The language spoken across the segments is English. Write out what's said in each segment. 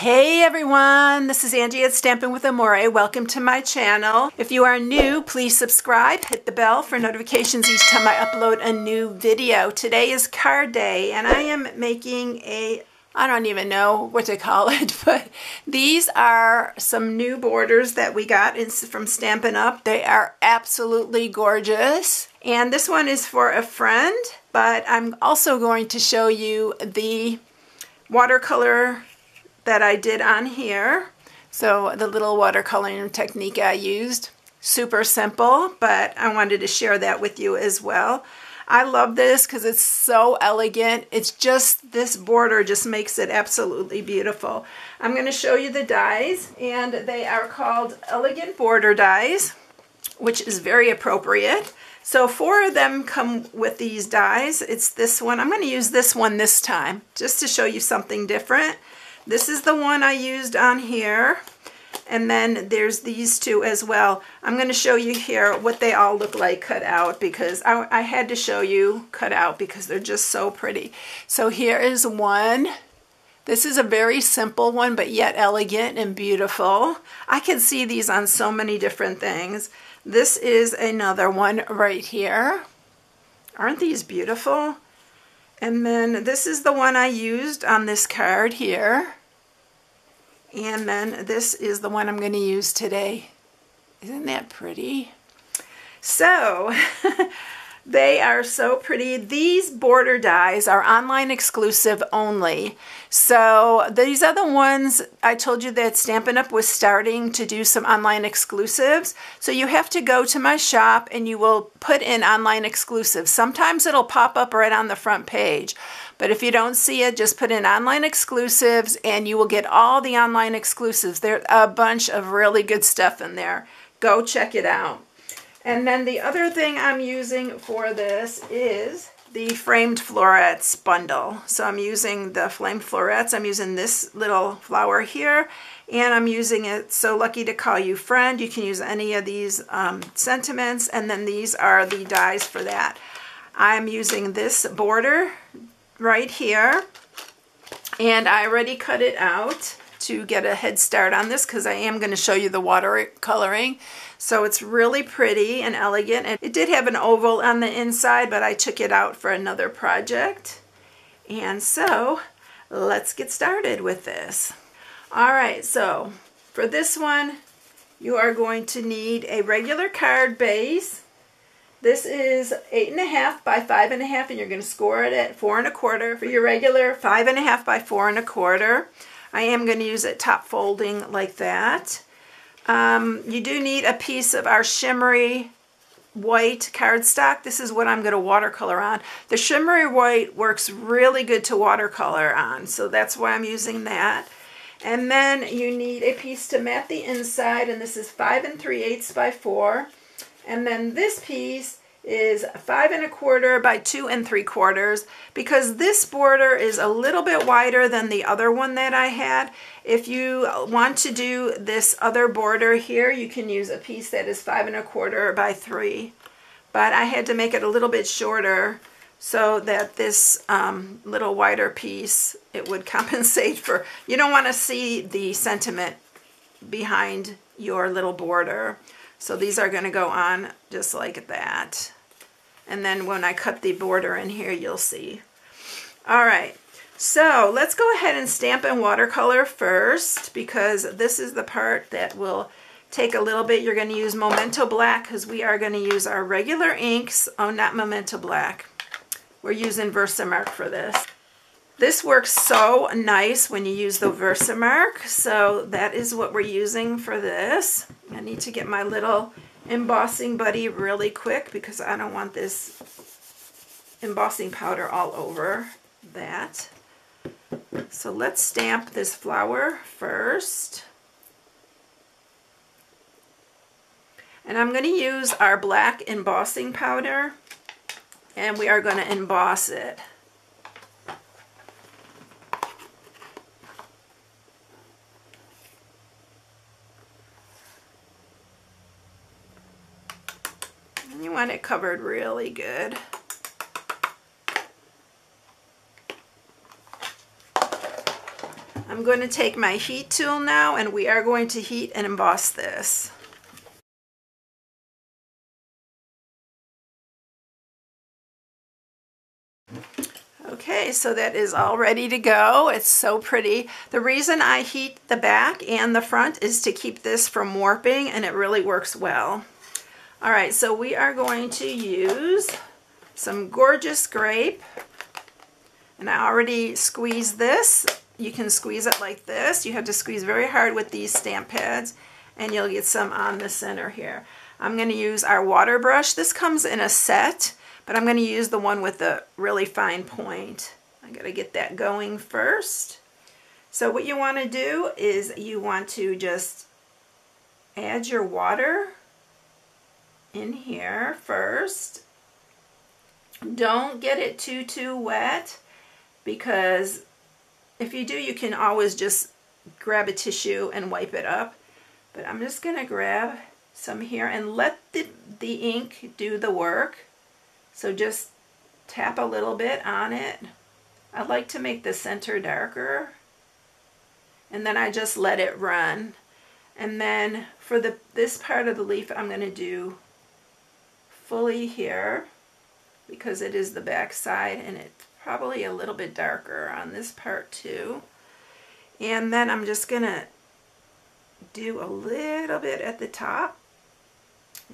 Hey everyone, this is Angie at Stampin' with Amore. Welcome to my channel. If you are new, please subscribe, hit the bell for notifications each time I upload a new video. Today is card day and I am making I don't even know what to call it, but these are some new borders that we got from Stampin'Up. They are absolutely gorgeous. And this one is for a friend, but I'm also going to show you the watercolor that I did on here. So the little watercoloring technique I used, super simple, but I wanted to share that with you as well. I love this because it's so elegant. It's just, this border just makes it absolutely beautiful. I'm going to show you the dies, and they are called Elegant Border Dies, which is very appropriate. So 4 of them come with these dies. It's this one. I'm going to use this one this time just to show you something different. This is the one I used on here, and then there's these two as well. I'm going to show you here what they all look like cut out, because I had to show you cut out because they're just so pretty. So here is one. This is a very simple one, but yet elegant and beautiful. I can see these on so many different things. This is another one right here. Aren't these beautiful? And then this is the one I used on this card here. And then this is the one I'm going to use today. Isn't that pretty? So, they are so pretty. These border dies are online exclusive only. So these are the ones I told you that Stampin' Up! Was starting to do some online exclusives. So you have to go to my shop and you will put in online exclusives. Sometimes it'll pop up right on the front page. But if you don't see it, just put in online exclusives and you will get all the online exclusives. There's a bunch of really good stuff in there. Go check it out. And then the other thing I'm using for this is the framed florets bundle. So I'm using the framed florets. I'm using this little flower here, and I'm using it So Lucky to Call You Friend. You can use any of these sentiments, and then these are the dies for that. I'm using this border right here, and I already cut it out to get a head start on this because I am going to show you the watercoloring. So it's really pretty and elegant. And it did have an oval on the inside, but I took it out for another project. And so let's get started with this. All right, so for this one, you are going to need a regular card base. This is 8.5 by 5.5, and you're going to score it at 4 1/4 for your regular 5.5 by 4 1/4. I am going to use it top folding like that. You do need a piece of our shimmery white cardstock. This is what I'm going to watercolor on. The shimmery white works really good to watercolor on, so that's why I'm using that. And then you need a piece to mat the inside, and this is 5 3/8 by 4. And then this piece is 5 1/4 by 2 3/4, because this border is a little bit wider than the other one that I had. If you want to do this other border here, you can use a piece that is 5 1/4 by 3. But I had to make it a little bit shorter so that this little wider piece, it would compensate for, you don't want to see the sentiment behind your little border. So these are going to go on just like that. And then when I cut the border in here, you'll see. All right, so let's go ahead and stamp and watercolor first, because this is the part that will take a little bit. You're going to use Memento Black because we are going to use our regular inks. Oh, not Memento Black. We're using Versamark for this. This works so nice when you use the Versamark, so that is what we're using for this. I need to get my little embossing buddy really quick because I don't want this embossing powder all over that. So let's stamp this flower first. And I'm going to use our black embossing powder, and we are going to emboss it. You want it covered really good. I'm I'm going to take my heat tool now, and we are going to heat and emboss this. Okay, so that is all ready to go. It's so pretty. The reason I heat the back and the front is to keep this from warping, and it really works well. All right, so we are going to use some gorgeous grape, and I already squeezed this. You can squeeze it like this. You have to squeeze very hard with these stamp pads, and you'll get some on the center here. I'm going to use our water brush. This comes in a set, but I'm going to use the one with the really fine point. I got to get that going first. So what you want to do is you want to just add your water in here first. Don't get it too wet, because if you do, you can always just grab a tissue and wipe it up. But I'm just going to grab some here and let the ink do the work. So just tap a little bit on it. I like to make the center darker, and then I just let it run. And then for this part of the leaf, I'm going to do fully here, because it is the back side, and it's probably a little bit darker on this part too. And then I'm just going to do a little bit at the top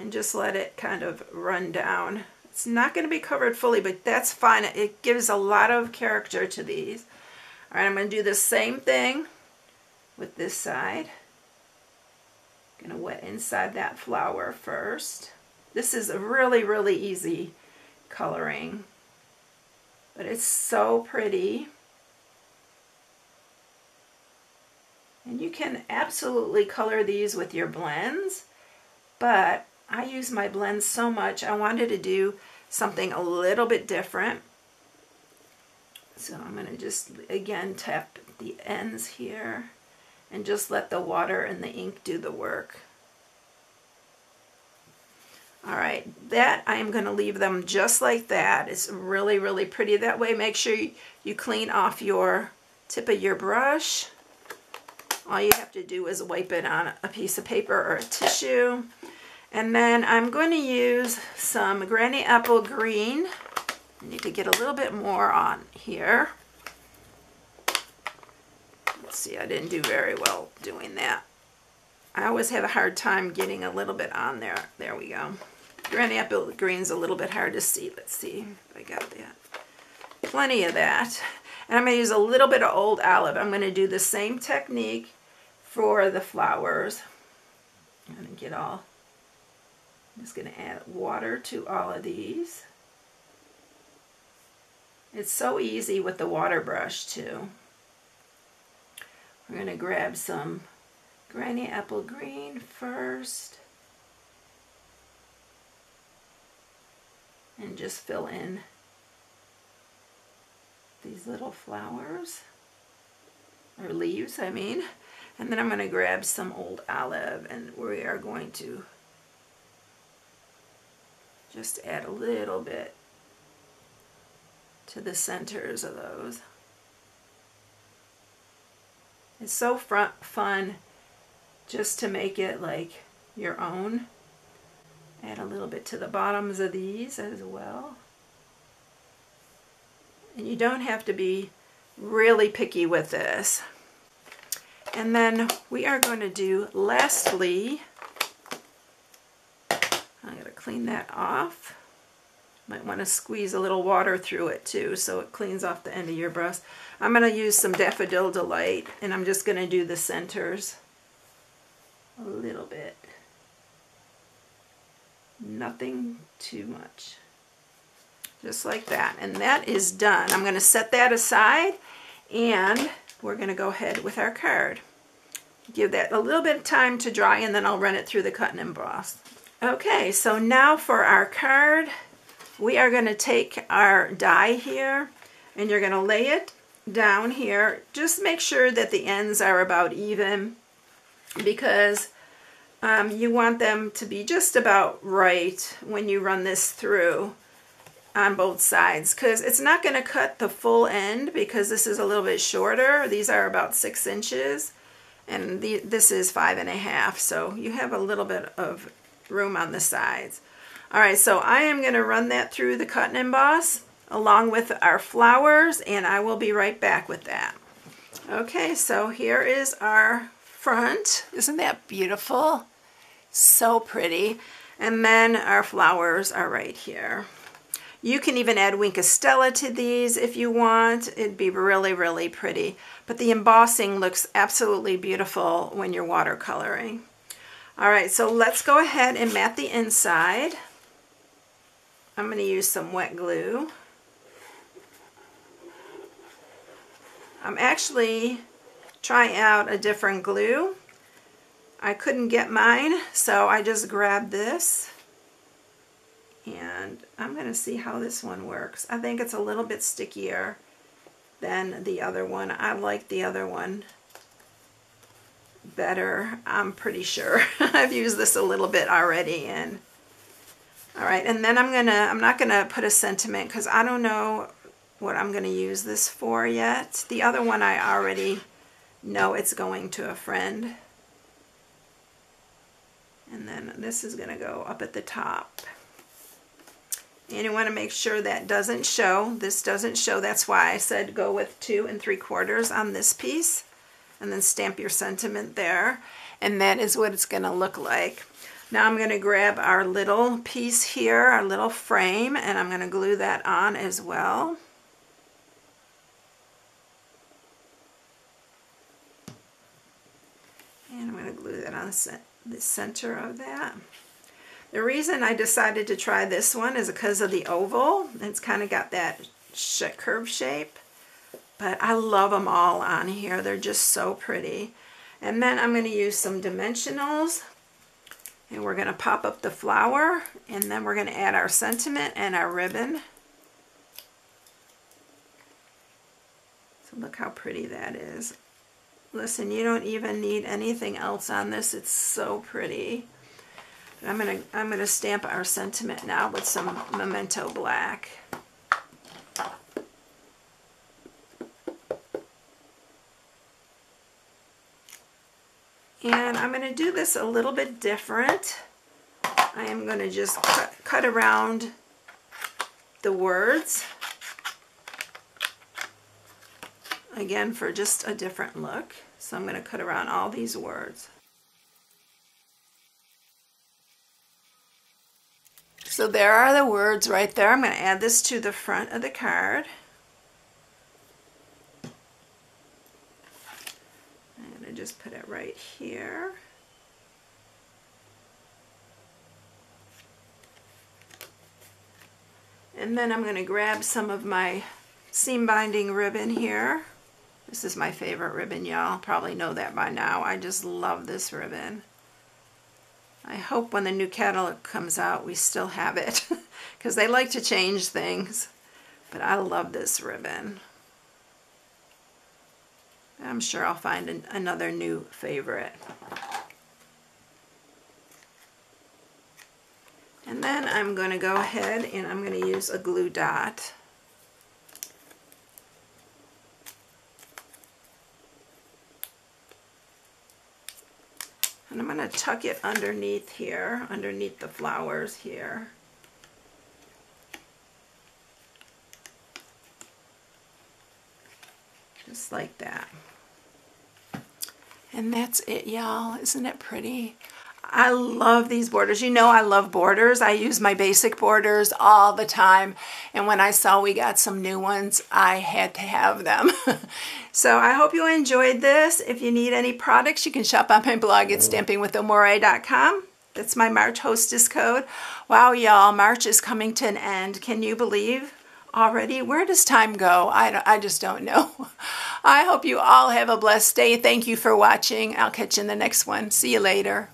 and just let it kind of run down. It's not going to be covered fully, but that's fine. It gives a lot of character to these. All right, I'm going to do the same thing with this side. I'm going to wet inside that flower first. This is a really easy coloring, but it's so pretty. And you can absolutely color these with your blends, but I use my blends so much, I wanted to do something a little bit different. So I'm going to just, again, tap the ends here and just let the water and the ink do the work. All right, that I am going to leave them just like that. It's really pretty that way. Make sure you clean off your tip of your brush. All you have to do is wipe it on a piece of paper or a tissue. And then I'm going to use some Granny Apple Green. I need to get a little bit more on here. Let's see, I didn't do very well doing that. I always have a hard time getting a little bit on there. There we go. Granny Apple Green's a little bit hard to see. Let's see if I got that. Plenty of that. And I'm going to use a little bit of Old Olive. I'm going to do the same technique for the flowers. I'm going to get all... I'm just going to add water to all of these. It's so easy with the water brush too. We're going to grab some Granny Apple Green first and just fill in these little flowers, or leaves, I mean. And then I'm going to grab some Old Olive, and we are going to just add a little bit to the centers of those. It's so fun just to make it like your own. Add a little bit to the bottoms of these as well. And you don't have to be really picky with this. And then we are going to do, lastly, I'm going to clean that off. Might want to squeeze a little water through it too, so it cleans off the end of your brush. I'm going to use some Daffodil Delight, and I'm just going to do the centers a little bit. Nothing too much. Just like that. And that is done. I'm going to set that aside, and we're going to go ahead with our card. Give that a little bit of time to dry, and then I'll run it through the cut and emboss. Okay, so now for our card, we are going to take our die here, and you're going to lay it down here. Just make sure that the ends are about even, because you want them to be just about right when you run this through. on both sides, because it's not going to cut the full end because this is a little bit shorter. These are about 6 inches and this is 5.5, so you have a little bit of room on the sides. All right, so I am going to run that through the cut and emboss along with our flowers, and I will be right back with that. Okay, so here is our front. Isn't that beautiful? So pretty. And then our flowers are right here. You can even add Wink of Stella to these if you want. It'd be really, really pretty. But the embossing looks absolutely beautiful when you're watercoloring. All right, so let's go ahead and mat the inside. I'm going to use some wet glue. I'm actually trying out a different glue. I couldn't get mine, so I just grabbed this. And I'm going to see how this one works. I think it's a little bit stickier than the other one. I like the other one better, I'm pretty sure. I've used this a little bit already. And all right, and then I'm not gonna put a sentiment because I don't know what I'm gonna use this for yet. The other one I already know it's going to a friend. And then this is gonna go up at the top. And you want to make sure that doesn't show. This doesn't show. That's why I said go with 2 3/4 on this piece. And then stamp your sentiment there. And that is what it's going to look like. Now I'm going to grab our little piece here, our little frame, and I'm going to glue that on as well. And I'm going to glue that on the center of that. The reason I decided to try this one is because of the oval. It's kind of got that curve shape. But I love them all on here. They're just so pretty. And then I'm going to use some dimensionals. And we're going to pop up the flower. And then we're going to add our sentiment and our ribbon. So look how pretty that is. Listen, you don't even need anything else on this. It's so pretty. I'm gonna stamp our sentiment now with some Memento Black. And I'm going to do this a little bit different. I am going to just cut around the words. Again, for just a different look. So I'm going to cut around all these words. So there are the words right there. I'm going to add this to the front of the card. I'm going to just put it right here. And then I'm going to grab some of my seam binding ribbon here. This is my favorite ribbon, y'all. Probably know that by now. I just love this ribbon. I hope when the new catalog comes out we still have it because they like to change things. But I love this ribbon. I'm sure I'll find another new favorite. And then I'm going to go ahead and I'm going to use a glue dot. And I'm going to tuck it underneath here, underneath the flowers here. Just like that. And that's it, y'all. Isn't it pretty? I love these borders. You know I love borders. I use my basic borders all the time. And when I saw we got some new ones, I had to have them. So I hope you enjoyed this. If you need any products, you can shop on my blog at StampingWithAmore.com. That's my March hostess code. Wow, y'all, March is coming to an end. Can you believe? Already? Where does time go? I just don't know. I hope you all have a blessed day. Thank you for watching. I'll catch you in the next one. See you later.